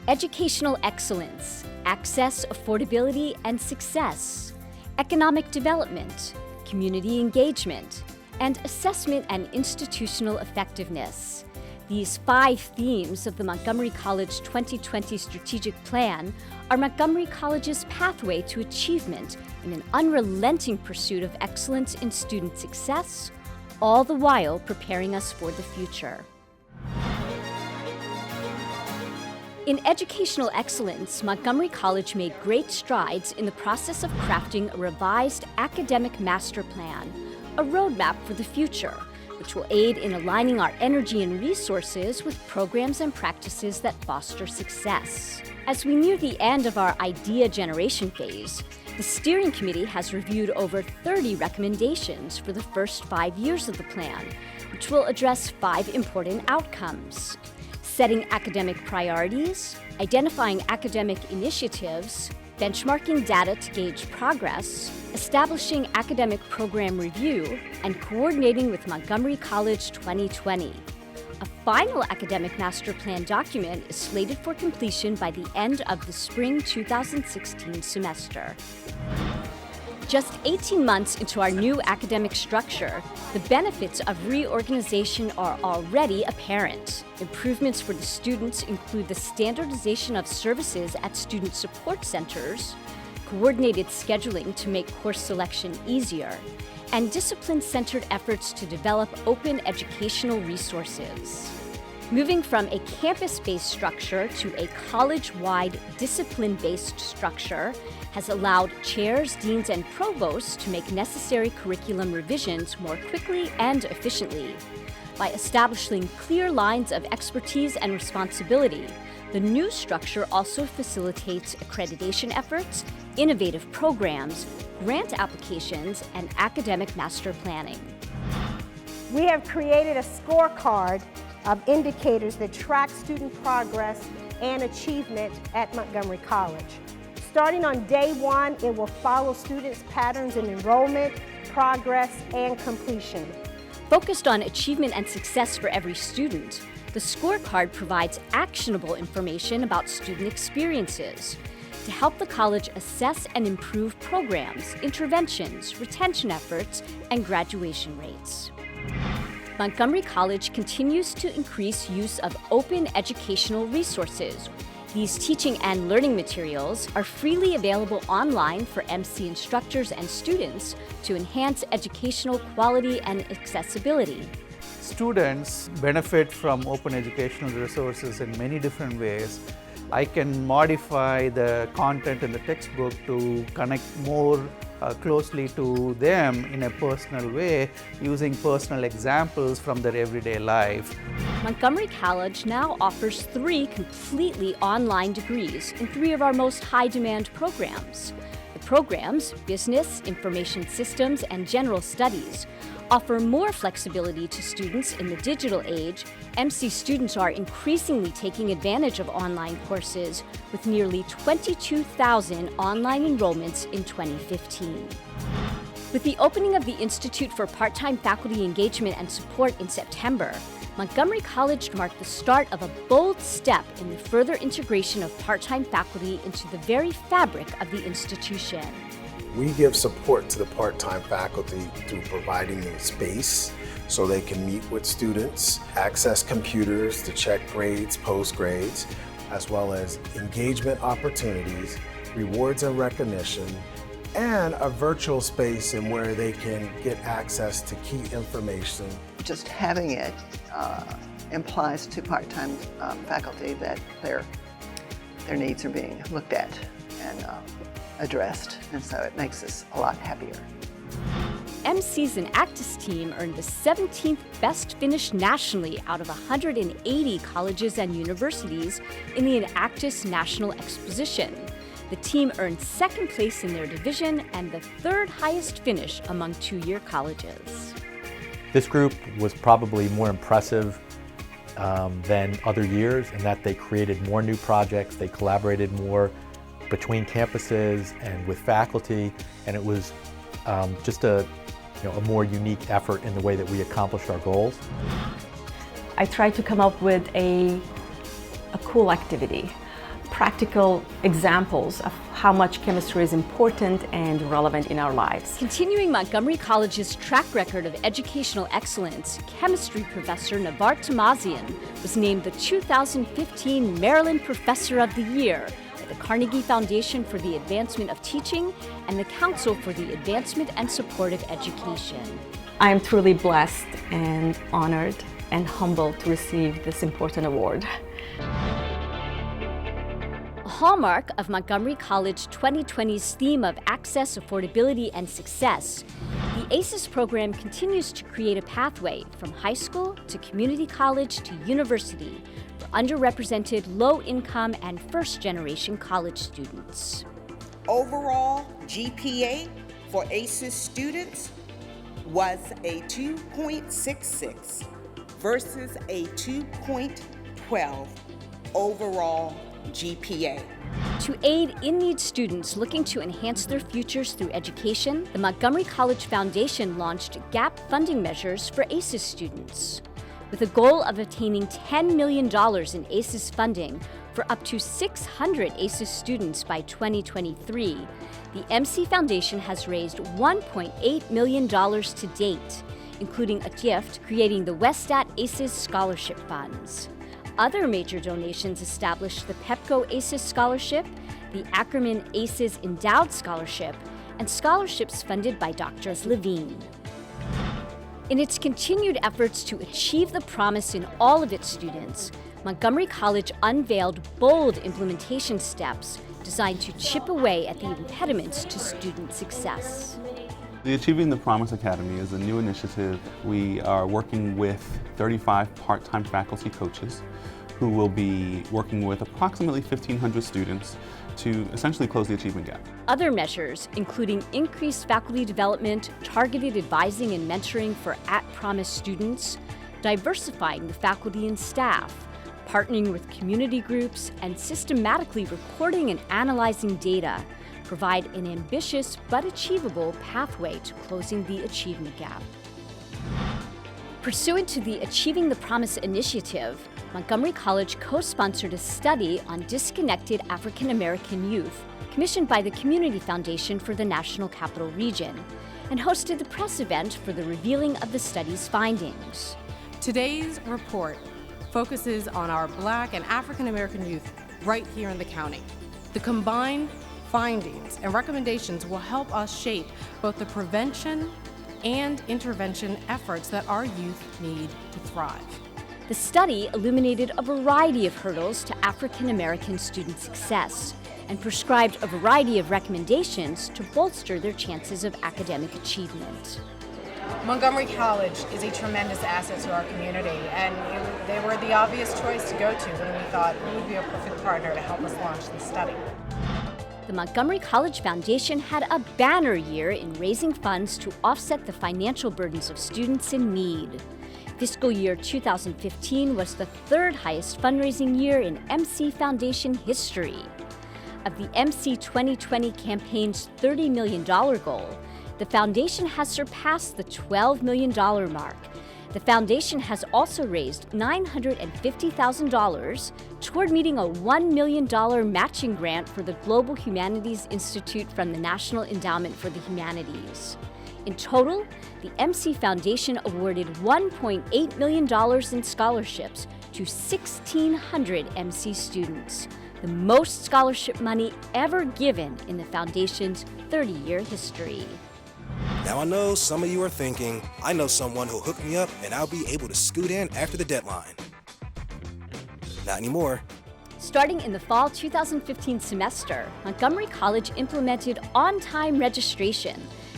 educational excellence, access, affordability, and success, economic development, community engagement, and assessment and institutional effectiveness. These 5 themes of the Montgomery College 2020 Strategic Plan are Montgomery College's pathway to achievement in an unrelenting pursuit of excellence in student success, all the while preparing us for the future. In educational excellence, Montgomery College made great strides in the process of crafting a revised academic master plan, a roadmap for the future, which will aid in aligning our energy and resources with programs and practices that foster success. As we near the end of our idea generation phase, the steering committee has reviewed over 30 recommendations for the first 5 years of the plan, which will address 5 important outcomes: setting academic priorities, identifying academic initiatives, benchmarking data to gauge progress, establishing academic program review, and coordinating with Montgomery College 2020. A final academic master plan document is slated for completion by the end of the spring 2016 semester. Just 18 months into our new academic structure, the benefits of reorganization are already apparent. Improvements for the students include the standardization of services at student support centers, coordinated scheduling to make course selection easier, and discipline-centered efforts to develop open educational resources. Moving from a campus-based structure to a college-wide discipline-based structure has allowed chairs, deans, and provosts to make necessary curriculum revisions more quickly and efficiently. By establishing clear lines of expertise and responsibility, the new structure also facilitates accreditation efforts, innovative programs, grant applications, and academic master planning. We have created a scorecard of indicators that track student progress and achievement at Montgomery College. Starting on day 1, it will follow students' patterns in enrollment, progress, and completion. Focused on achievement and success for every student, the scorecard provides actionable information about student experiences to help the college assess and improve programs, interventions, retention efforts, and graduation rates. Montgomery College continues to increase use of open educational resources. These teaching and learning materials are freely available online for MC instructors and students to enhance educational quality and accessibility. Students benefit from open educational resources in many different ways. I can modify the content in the textbook to connect more closely to them in a personal way, using personal examples from their everyday life. Montgomery College now offers 3 completely online degrees in 3 of our most high-demand programs. The programs, Business, Information Systems, and General Studies, offer more flexibility to students in the digital age. MC students are increasingly taking advantage of online courses, with nearly 22,000 online enrollments in 2015. With the opening of the Institute for Part-Time Faculty Engagement and Support in September, Montgomery College marked the start of a bold step in the further integration of part-time faculty into the very fabric of the institution. We give support to the part-time faculty through providing them space so they can meet with students, access computers to check grades, post grades, as well as engagement opportunities, rewards and recognition, and a virtual space in where they can get access to key information. Just having it implies to part-time faculty that their needs are being looked at and addressed, and so it makes us a lot happier. MC's Enactus team earned the 17th best finish nationally out of 180 colleges and universities in the Enactus National Exposition. The team earned 2nd place in their division and the 3rd highest finish among 2-year colleges. This group was probably more impressive than other years in that they created more new projects, they collaborated more between campuses and with faculty, and it was just a more unique effort in the way that we accomplished our goals. I tried to come up with a cool activity practical examples of how much chemistry is important and relevant in our lives. Continuing Montgomery College's track record of educational excellence, chemistry professor Navar Tamazian was named the 2015 Maryland Professor of the Year by the Carnegie Foundation for the Advancement of Teaching and the Council for the Advancement and Support of Education. I am truly blessed and honored and humbled to receive this important award. A hallmark of Montgomery College 2020's theme of access, affordability, and success, the ACES program continues to create a pathway from high school to community college to university for underrepresented, low-income, and first-generation college students. Overall GPA for ACES students was a 2.66 versus a 2.12 overall GPA. To aid in-need students looking to enhance their futures through education, the Montgomery College Foundation launched GAP funding measures for ACES students. With a goal of attaining $10 million in ACES funding for up to 600 ACES students by 2023, the MC Foundation has raised $1.8 million to date, including a gift creating the Westat ACES Scholarship Funds. Other major donations established the Pepco ACES Scholarship, the Ackerman ACES Endowed Scholarship, and scholarships funded by Dr. Levine. In its continued efforts to achieve the promise in all of its students, Montgomery College unveiled bold implementation steps designed to chip away at the impediments to student success. The Achieving the Promise Academy is a new initiative. We are working with 35 part-time faculty coaches who will be working with approximately 1,500 students to essentially close the achievement gap. Other measures, including increased faculty development, targeted advising and mentoring for at-promise students, diversifying the faculty and staff, partnering with community groups, and systematically recording and analyzing data, provide an ambitious but achievable pathway to closing the achievement gap. Pursuant to the Achieving the Promise initiative, Montgomery College co-sponsored a study on disconnected African American youth commissioned by the Community Foundation for the National Capital Region and hosted the press event for the revealing of the study's findings. Today's report focuses on our Black and African American youth right here in the county. The combined findings and recommendations will help us shape both the prevention and intervention efforts that our youth need to thrive. The study illuminated a variety of hurdles to African American student success and prescribed a variety of recommendations to bolster their chances of academic achievement. Montgomery College is a tremendous asset to our community, and they were the obvious choice to go to when we thought we would be a perfect partner to help us launch this study. The Montgomery College Foundation had a banner year in raising funds to offset the financial burdens of students in need. Fiscal year 2015 was the third highest fundraising year in MC Foundation history. Of the MC 2020 campaign's $30 million goal, the foundation has surpassed the $12 million mark. The foundation has also raised $950,000 toward meeting a $1 million matching grant for the Global Humanities Institute from the National Endowment for the Humanities. In total, the MC Foundation awarded $1.8 million in scholarships to 1,600 MC students, the most scholarship money ever given in the foundation's 30-year history. Now I know some of you are thinking, I know someone who'll hook me up and I'll be able to scoot in after the deadline. Not anymore. Starting in the fall 2015 semester, Montgomery College implemented on-time registration,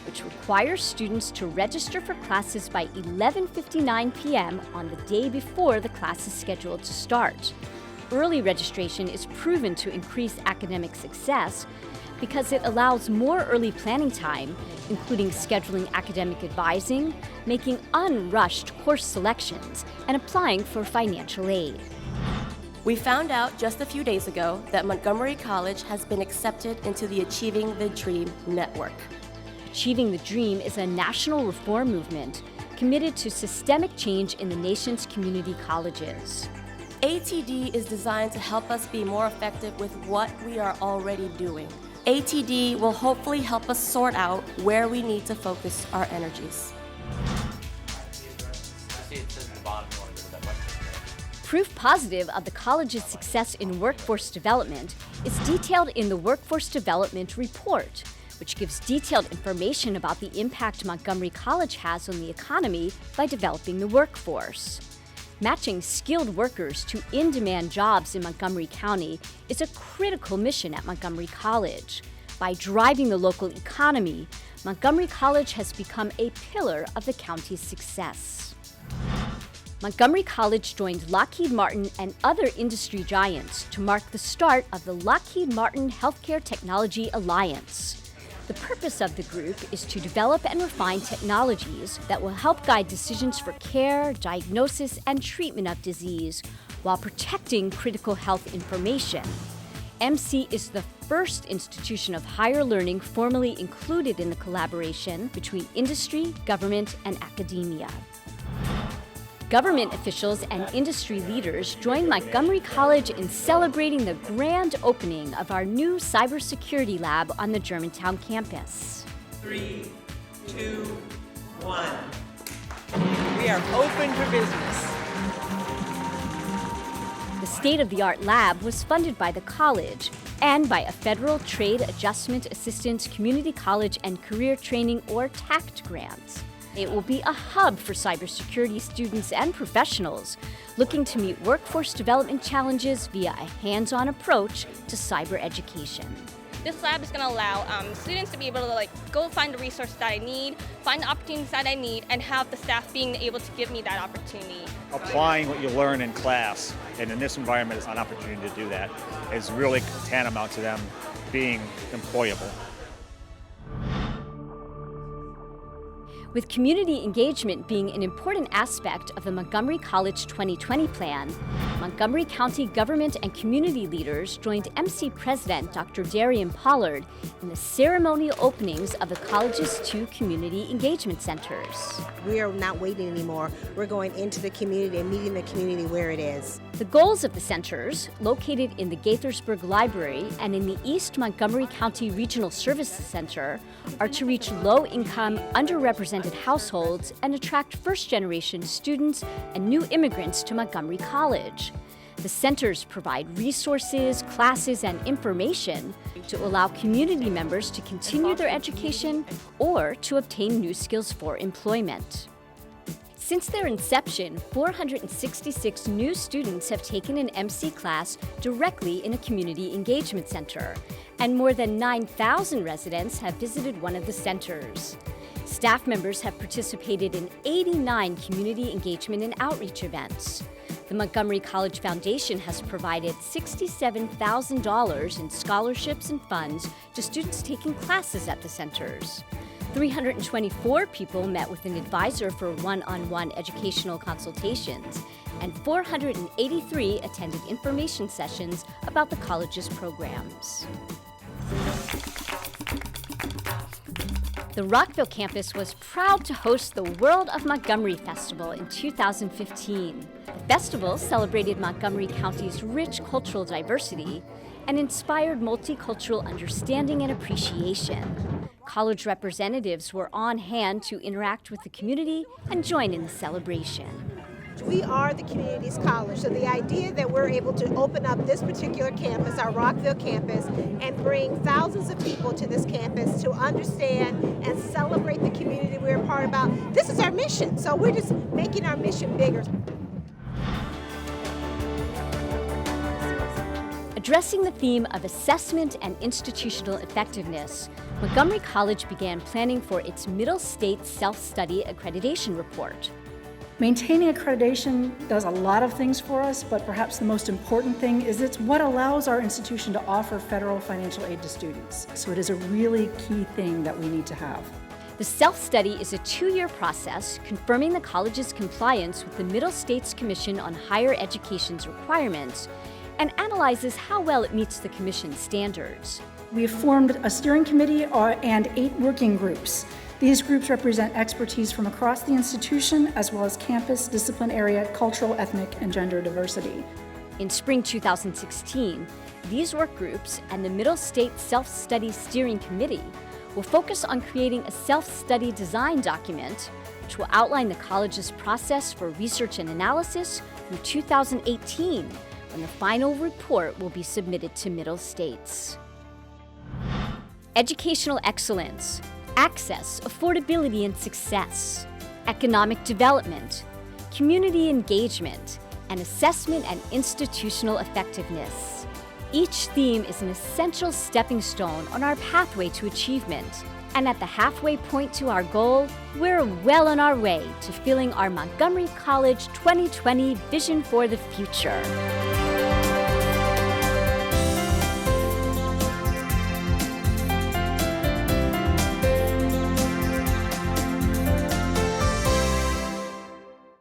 which requires students to register for classes by 11:59 p.m. on the day before the class is scheduled to start. Early registration is proven to increase academic success because it allows more early planning time, including scheduling academic advising, making unrushed course selections, and applying for financial aid. We found out just a few days ago that Montgomery College has been accepted into the Achieving the Dream Network. Achieving the Dream is a national reform movement committed to systemic change in the nation's community colleges. ATD is designed to help us be more effective with what we are already doing. ATD will hopefully help us sort out where we need to focus our energies. Proof positive of the college's success in workforce development is detailed in the Workforce Development Report, which gives detailed information about the impact Montgomery College has on the economy by developing the workforce. Matching skilled workers to in-demand jobs in Montgomery County is a critical mission at Montgomery College. By driving the local economy, Montgomery College has become a pillar of the county's success. Montgomery College joined Lockheed Martin and other industry giants to mark the start of the Lockheed Martin Healthcare Technology Alliance. The purpose of the group is to develop and refine technologies that will help guide decisions for care, diagnosis, and treatment of disease while protecting critical health information. MC is the first institution of higher learning formally included in the collaboration between industry, government, and academia. Government officials and industry leaders joined Montgomery College in celebrating the grand opening of our new cybersecurity lab on the Germantown campus. 3, 2, 1. We are open for business. The state-of-the-art lab was funded by the college and by a Federal Trade Adjustment Assistance Community College and Career Training or TACT grant. It will be a hub for cybersecurity students and professionals looking to meet workforce development challenges via a hands-on approach to cyber education. This lab is going to allow students to be able to go find the resources that I need, find the opportunities that I need, and have the staff being able to give me that opportunity. Applying what you learn in class, and in this environment is an opportunity to do that, is really tantamount to them being employable. With community engagement being an important aspect of the Montgomery College 2020 plan, Montgomery County government and community leaders joined MC President Dr. Darian Pollard in the ceremonial openings of the college's 2 community engagement centers. We are not waiting anymore. We're going into the community and meeting the community where it is. The goals of the centers, located in the Gaithersburg Library and in the East Montgomery County Regional Services Center, are to reach low-income, underrepresented households and attract first-generation students and new immigrants to Montgomery College. The centers provide resources, classes, and information to allow community members to continue their education or to obtain new skills for employment. Since their inception, 466 new students have taken an MC class directly in a community engagement center, and more than 9,000 residents have visited one of the centers. Staff members have participated in 89 community engagement and outreach events. The Montgomery College Foundation has provided $67,000 in scholarships and funds to students taking classes at the centers. 324 people met with an advisor for one-on-one educational consultations, and 483 attended information sessions about the college's programs. The Rockville campus was proud to host the World of Montgomery Festival in 2015. The festival celebrated Montgomery County's rich cultural diversity and inspired multicultural understanding and appreciation. College representatives were on hand to interact with the community and join in the celebration. We are the community's college, so the idea that we're able to open up this particular campus, our Rockville campus, and bring thousands of people to this campus to understand and celebrate the community we're a part about, this is our mission, so we're just making our mission bigger. Addressing the theme of assessment and institutional effectiveness, Montgomery College began planning for its Middle State Self-Study Accreditation Report. Maintaining accreditation does a lot of things for us, but perhaps the most important thing is it's what allows our institution to offer federal financial aid to students. So it is a really key thing that we need to have. The self-study is a 2-year process confirming the college's compliance with the Middle States Commission on Higher Education's requirements and analyzes how well it meets the Commission's standards. We have formed a steering committee and 8 working groups. These groups represent expertise from across the institution, as well as campus, discipline area, cultural, ethnic, and gender diversity. In spring 2016, these work groups and the Middle State Self-Study Steering Committee will focus on creating a self-study design document which will outline the college's process for research and analysis through 2018, when the final report will be submitted to Middle States. Educational excellence, access, affordability, and success, economic development, community engagement, and assessment and institutional effectiveness. Each theme is an essential stepping stone on our pathway to achievement. And at the halfway point to our goal, we're well on our way to filling our Montgomery College 2020 Vision for the Future.